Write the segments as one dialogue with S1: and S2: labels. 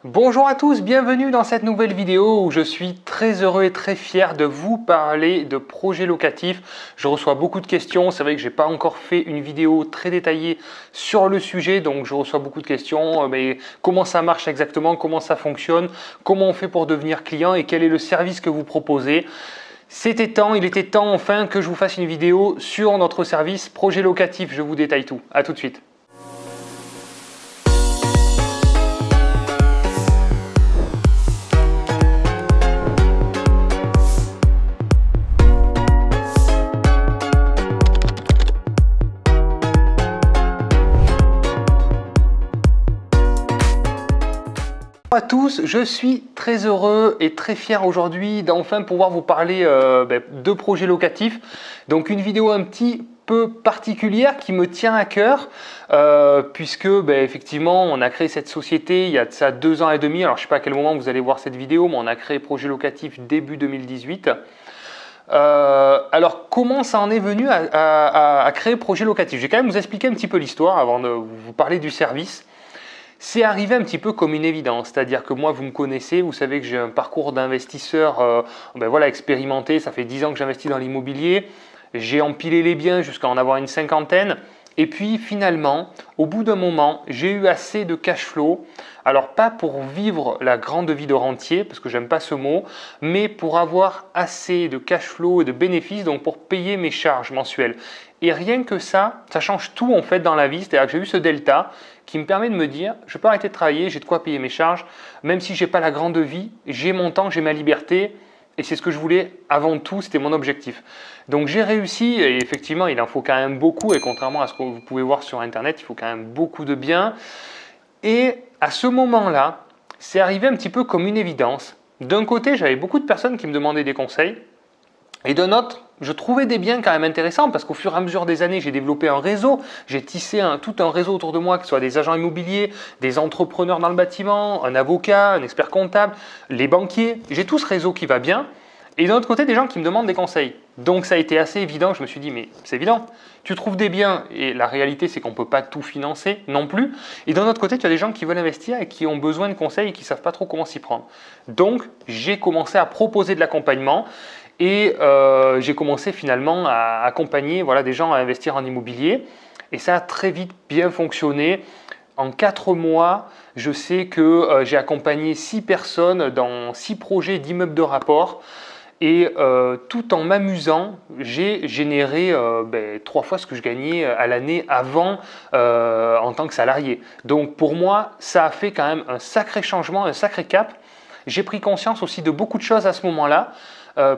S1: Bonjour à tous, bienvenue dans cette nouvelle vidéo où je suis très heureux et très fier de vous parler de projets locatifs. Je reçois beaucoup de questions, c'est vrai que je n'ai pas encore fait une vidéo très détaillée sur le sujet, donc je reçois beaucoup de questions. Mais comment ça marche exactement, comment ça fonctionne, comment on fait pour devenir client et quel est le service que vous proposez. Il était temps enfin que je vous fasse une vidéo sur notre service projet locatif. Je vous détaille tout. À tout de suite. Bonjour à tous, je suis très heureux et très fier aujourd'hui d'enfin pouvoir vous parler de projets locatifs. Donc une vidéo un petit peu particulière qui me tient à cœur puisque effectivement on a créé cette société il y a de ça 2 ans et demi. Alors je ne sais pas à quel moment vous allez voir cette vidéo, mais on a créé Projet Locatif début 2018. Alors comment ça en est venu à créer Projet Locatif? Je vais quand même vous expliquer un petit peu l'histoire avant de vous parler du service. C'est arrivé un petit peu comme une évidence, c'est-à-dire que moi vous me connaissez, vous savez que j'ai un parcours d'investisseur expérimenté, ça fait 10 ans que j'investis dans l'immobilier, j'ai empilé les biens jusqu'à en avoir une cinquantaine, et puis finalement, au bout d'un moment, j'ai eu assez de cash flow, alors pas pour vivre la grande vie de rentier, parce que j'aime pas ce mot, mais pour avoir assez de cash flow et de bénéfices, donc pour payer mes charges mensuelles. Et rien que ça change tout en fait dans la vie, c'est-à-dire que j'ai eu ce delta qui me permet de me dire, je peux arrêter de travailler, j'ai de quoi payer mes charges, même si je n'ai pas la grande vie, j'ai mon temps, j'ai ma liberté, et c'est ce que je voulais avant tout, c'était mon objectif. Donc j'ai réussi, et effectivement il en faut quand même beaucoup, et contrairement à ce que vous pouvez voir sur internet, il faut quand même beaucoup de biens. Et à ce moment-là, c'est arrivé un petit peu comme une évidence. D'un côté, j'avais beaucoup de personnes qui me demandaient des conseils, et d'un autre, je trouvais des biens quand même intéressants parce qu'au fur et à mesure des années, j'ai développé un réseau, j'ai tissé tout un réseau autour de moi, que ce soit des agents immobiliers, des entrepreneurs dans le bâtiment, un avocat, un expert comptable, les banquiers. J'ai tout ce réseau qui va bien. Et d'un autre côté, des gens qui me demandent des conseils. Donc ça a été assez évident, je me suis dit, mais c'est évident, tu trouves des biens et la réalité c'est qu'on ne peut pas tout financer non plus. Et d'un autre côté, tu as des gens qui veulent investir et qui ont besoin de conseils et qui ne savent pas trop comment s'y prendre. Donc j'ai commencé à proposer de l'accompagnement. Et j'ai commencé finalement à accompagner des gens à investir en immobilier. Et ça a très vite bien fonctionné. En 4 mois, je sais que j'ai accompagné 6 personnes dans 6 projets d'immeubles de rapport. Et tout en m'amusant, j'ai généré 3 fois ce que je gagnais à l'année avant en tant que salarié. Donc pour moi, ça a fait quand même un sacré changement, un sacré cap. J'ai pris conscience aussi de beaucoup de choses à ce moment-là.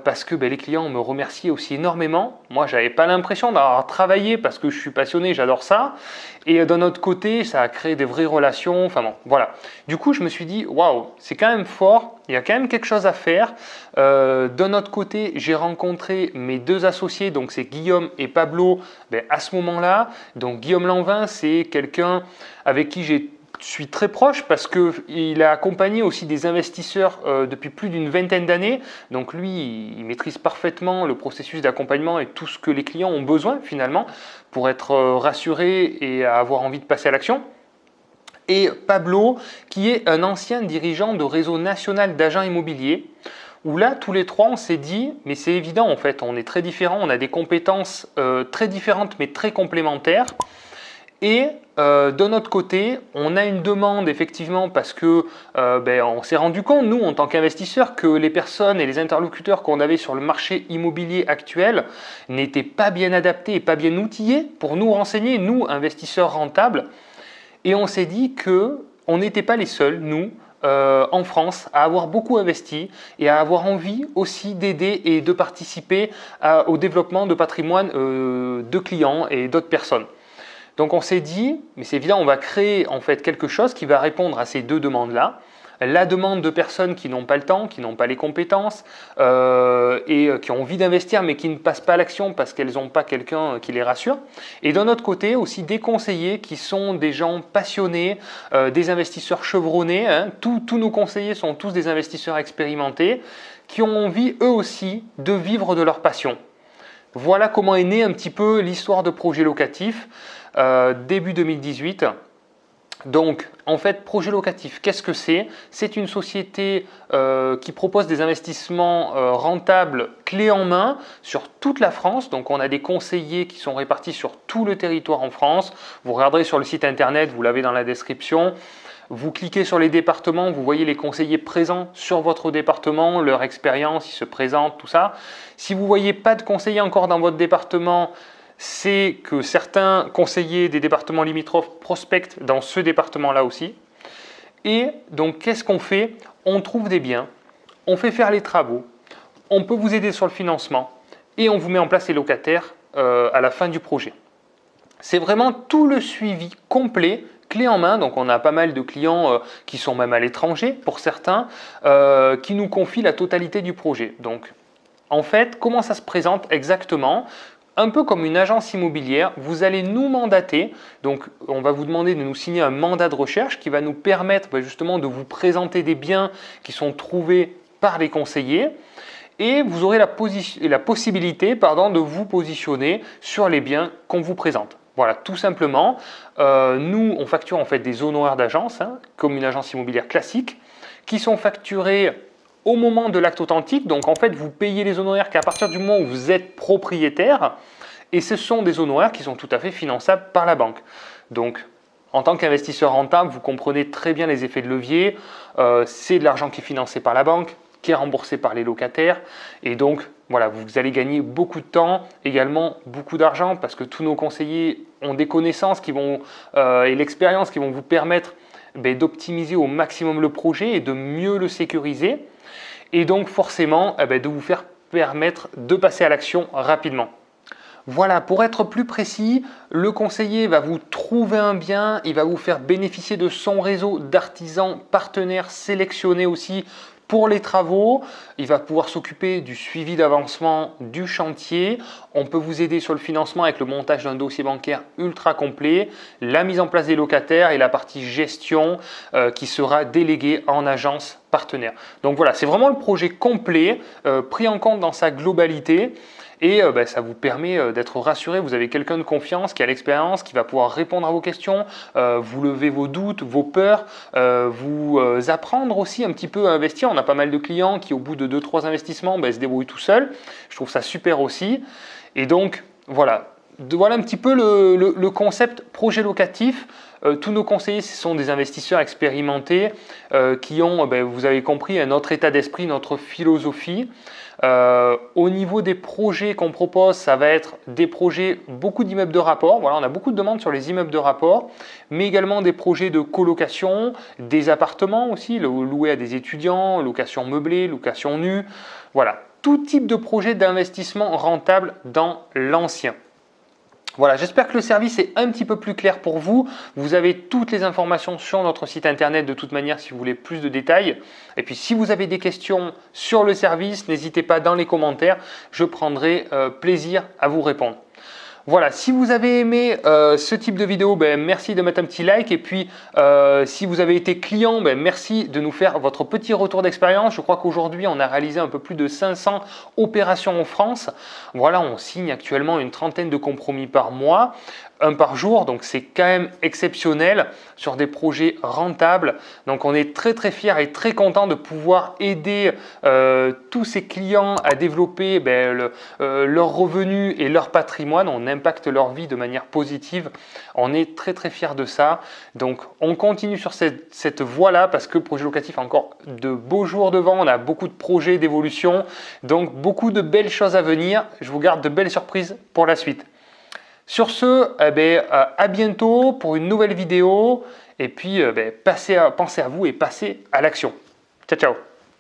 S1: Parce que les clients me remerciaient aussi énormément. Moi, je n'avais pas l'impression d'avoir travaillé parce que je suis passionné, j'adore ça. Et d'un autre côté, ça a créé des vraies relations. Enfin bon, voilà. Du coup, je me suis dit, waouh, c'est quand même fort. Il y a quand même quelque chose à faire. D'un autre côté, j'ai rencontré mes 2 associés, donc c'est Guillaume et Pablo, à ce moment-là. Donc Guillaume Lanvin, c'est quelqu'un avec qui je suis très proche parce qu'il a accompagné aussi des investisseurs depuis plus d'une vingtaine d'années. Donc lui, il maîtrise parfaitement le processus d'accompagnement et tout ce que les clients ont besoin finalement pour être rassurés et avoir envie de passer à l'action. Et Pablo, qui est un ancien dirigeant de réseau national d'agents immobiliers, où là, tous les 3, on s'est dit, mais c'est évident en fait, on est très différents, on a des compétences très différentes mais très complémentaires. Et de notre côté, on a une demande effectivement parce que on s'est rendu compte, nous en tant qu'investisseurs, que les personnes et les interlocuteurs qu'on avait sur le marché immobilier actuel n'étaient pas bien adaptés et pas bien outillés pour nous renseigner, nous investisseurs rentables. Et on s'est dit qu'on n'était pas les seuls, nous, en France, à avoir beaucoup investi et à avoir envie aussi d'aider et de participer au développement de patrimoine de clients et d'autres personnes. Donc on s'est dit, mais c'est évident, on va créer en fait quelque chose qui va répondre à ces 2 demandes-là. La demande de personnes qui n'ont pas le temps, qui n'ont pas les compétences et qui ont envie d'investir mais qui ne passent pas à l'action parce qu'elles n'ont pas quelqu'un qui les rassure. Et d'un autre côté aussi des conseillers qui sont des gens passionnés, des investisseurs chevronnés. Tous nos conseillers sont tous des investisseurs expérimentés qui ont envie eux aussi de vivre de leur passion. Voilà comment est née un petit peu l'histoire de Projet Locatif, début 2018. Donc, en fait, projet locatif, qu'est-ce que c'est? C'est une société qui propose des investissements rentables clés en main sur toute la France. Donc, on a des conseillers qui sont répartis sur tout le territoire en France. Vous regarderez sur le site internet, vous l'avez dans la description. Vous cliquez sur les départements, vous voyez les conseillers présents sur votre département, leur expérience, ils se présentent, tout ça. Si vous ne voyez pas de conseiller encore dans votre département, c'est que certains conseillers des départements limitrophes prospectent dans ce département-là aussi. Et donc, qu'est-ce qu'on fait? On trouve des biens, on fait faire les travaux, on peut vous aider sur le financement et on vous met en place les locataires à la fin du projet. C'est vraiment tout le suivi complet, clé en main. Donc, on a pas mal de clients qui sont même à l'étranger pour certains, qui nous confient la totalité du projet. Donc, en fait, comment ça se présente exactement? Un peu comme une agence immobilière, vous allez nous mandater, donc on va vous demander de nous signer un mandat de recherche qui va nous permettre justement de vous présenter des biens qui sont trouvés par les conseillers et vous aurez la possibilité de vous positionner sur les biens qu'on vous présente. Voilà, tout simplement. Nous, on facture en fait des honoraires d'agence, comme une agence immobilière classique, qui sont facturés au moment de l'acte authentique. Donc en fait, vous payez les honoraires qu'à partir du moment où vous êtes propriétaire et ce sont des honoraires qui sont tout à fait finançables par la banque. Donc en tant qu'investisseur rentable, vous comprenez très bien les effets de levier. C'est de l'argent qui est financé par la banque, qui est remboursé par les locataires et donc voilà, vous allez gagner beaucoup de temps, également beaucoup d'argent parce que tous nos conseillers ont des connaissances et l'expérience qui vont vous permettre d'optimiser au maximum le projet et de mieux le sécuriser et donc forcément de vous faire permettre de passer à l'action rapidement. Voilà, pour être plus précis, le conseiller va vous trouver un bien, il va vous faire bénéficier de son réseau d'artisans partenaires sélectionnés aussi pour les travaux. Il va pouvoir s'occuper du suivi d'avancement du chantier. On peut vous aider sur le financement avec le montage d'un dossier bancaire ultra complet, la mise en place des locataires et la partie gestion qui sera déléguée en agence partenaire. Donc voilà, c'est vraiment le projet complet pris en compte dans sa globalité. Et ça vous permet d'être rassuré, vous avez quelqu'un de confiance qui a l'expérience, qui va pouvoir répondre à vos questions, vous lever vos doutes, vos peurs, vous apprendre aussi un petit peu à investir. On a pas mal de clients qui au bout de 2-3 investissements se débrouillent tout seuls. Je trouve ça super aussi. Et donc voilà un petit peu le concept projet locatif. Tous nos conseillers, ce sont des investisseurs expérimentés qui ont, vous avez compris, notre état d'esprit, notre philosophie. Au niveau des projets qu'on propose, ça va être des projets, beaucoup d'immeubles de rapport. Voilà, on a beaucoup de demandes sur les immeubles de rapport, mais également des projets de colocation, des appartements aussi, loués à des étudiants, location meublée, location nue. Voilà, tout type de projet d'investissement rentable dans l'ancien. Voilà, j'espère que le service est un petit peu plus clair pour vous. Vous avez toutes les informations sur notre site internet de toute manière si vous voulez plus de détails. Et puis si vous avez des questions sur le service, n'hésitez pas dans les commentaires, je prendrai plaisir à vous répondre. Voilà, si vous avez aimé ce type de vidéo, merci de mettre un petit like et puis si vous avez été client, merci de nous faire votre petit retour d'expérience. Je crois qu'aujourd'hui, on a réalisé un peu plus de 500 opérations en France. Voilà, on signe actuellement une trentaine de compromis par mois, un par jour, donc c'est quand même exceptionnel sur des projets rentables. Donc on est très fiers et très content de pouvoir aider tous ces clients à développer leurs revenus et leur patrimoine. On impacte leur vie de manière positive. On est très fiers de ça. Donc on continue sur cette voie-là parce que le projet locatif a encore de beaux jours devant. On a beaucoup de projets d'évolution, donc beaucoup de belles choses à venir. Je vous garde de belles surprises pour la suite. Sur ce, à bientôt pour une nouvelle vidéo et puis pensez à vous et passez à l'action. Ciao, ciao.